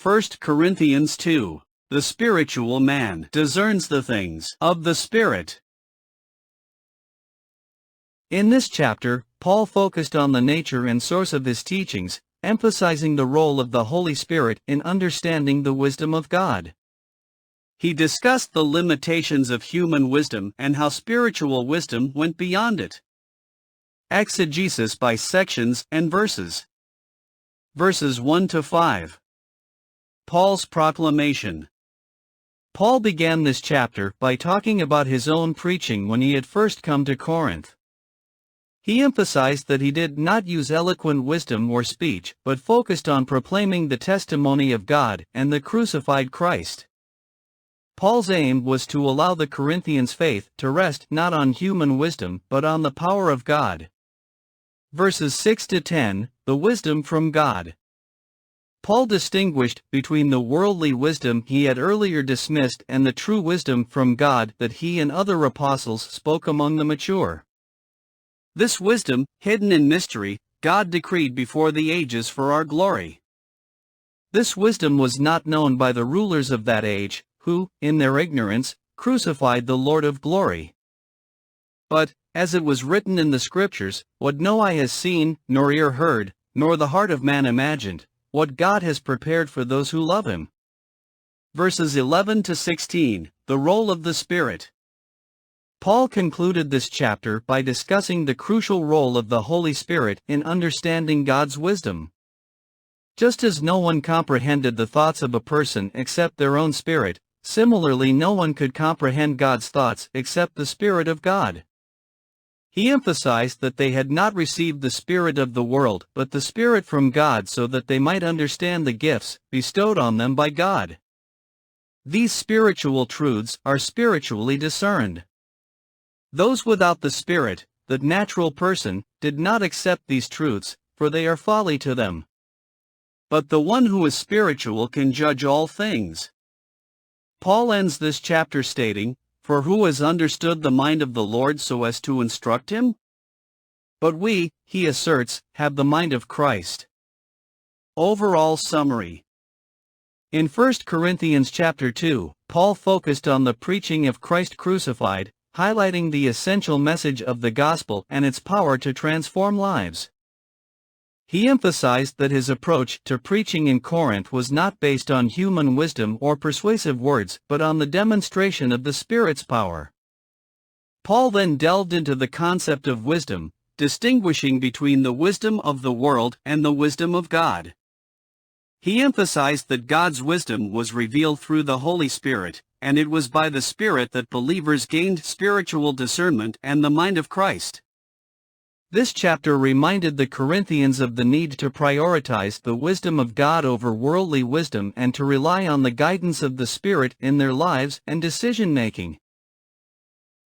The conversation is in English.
1 Corinthians 2. The spiritual man discerns the things of the Spirit. In this chapter, Paul focused on the nature and source of his teachings, emphasizing the role of the Holy Spirit in understanding the wisdom of God. He discussed the limitations of human wisdom and how spiritual wisdom went beyond it. Exegesis by sections and verses. Verses 1 to 5. Paul's proclamation. Paul began this chapter by talking about his own preaching when he had first come to Corinth. He emphasized that he did not use eloquent wisdom or speech, but focused on proclaiming the testimony of God and the crucified Christ. Paul's aim was to allow the Corinthians' faith to rest not on human wisdom but on the power of God. Verses 6 to 10, the wisdom from God. Paul distinguished between the worldly wisdom he had earlier dismissed and the true wisdom from God that he and other apostles spoke among the mature. This wisdom, hidden in mystery, God decreed before the ages for our glory. This wisdom was not known by the rulers of that age, who, in their ignorance, crucified the Lord of glory. But, as it was written in the Scriptures, what no eye has seen, nor ear heard, nor the heart of man imagined, what God has prepared for those who love Him. Verses 11 to 16, the role of the Spirit. Paul concluded this chapter by discussing the crucial role of the Holy Spirit in understanding God's wisdom. Just as no one comprehended the thoughts of a person except their own spirit, similarly no one could comprehend God's thoughts except the Spirit of God. He emphasized that they had not received the spirit of the world but the Spirit from God so that they might understand the gifts bestowed on them by God. These spiritual truths are spiritually discerned. Those without the Spirit, the natural person, did not accept these truths, for they are folly to them. But the one who is spiritual can judge all things. Paul ends this chapter stating, "For who has understood the mind of the Lord so as to instruct him? But we," he asserts, "have the mind of Christ." Overall summary. In 1 Corinthians chapter 2, Paul focused on the preaching of Christ crucified, highlighting the essential message of the gospel and its power to transform lives. He emphasized that his approach to preaching in Corinth was not based on human wisdom or persuasive words but on the demonstration of the Spirit's power. Paul then delved into the concept of wisdom, distinguishing between the wisdom of the world and the wisdom of God. He emphasized that God's wisdom was revealed through the Holy Spirit, and it was by the Spirit that believers gained spiritual discernment and the mind of Christ. This chapter reminded the Corinthians of the need to prioritize the wisdom of God over worldly wisdom and to rely on the guidance of the Spirit in their lives and decision-making.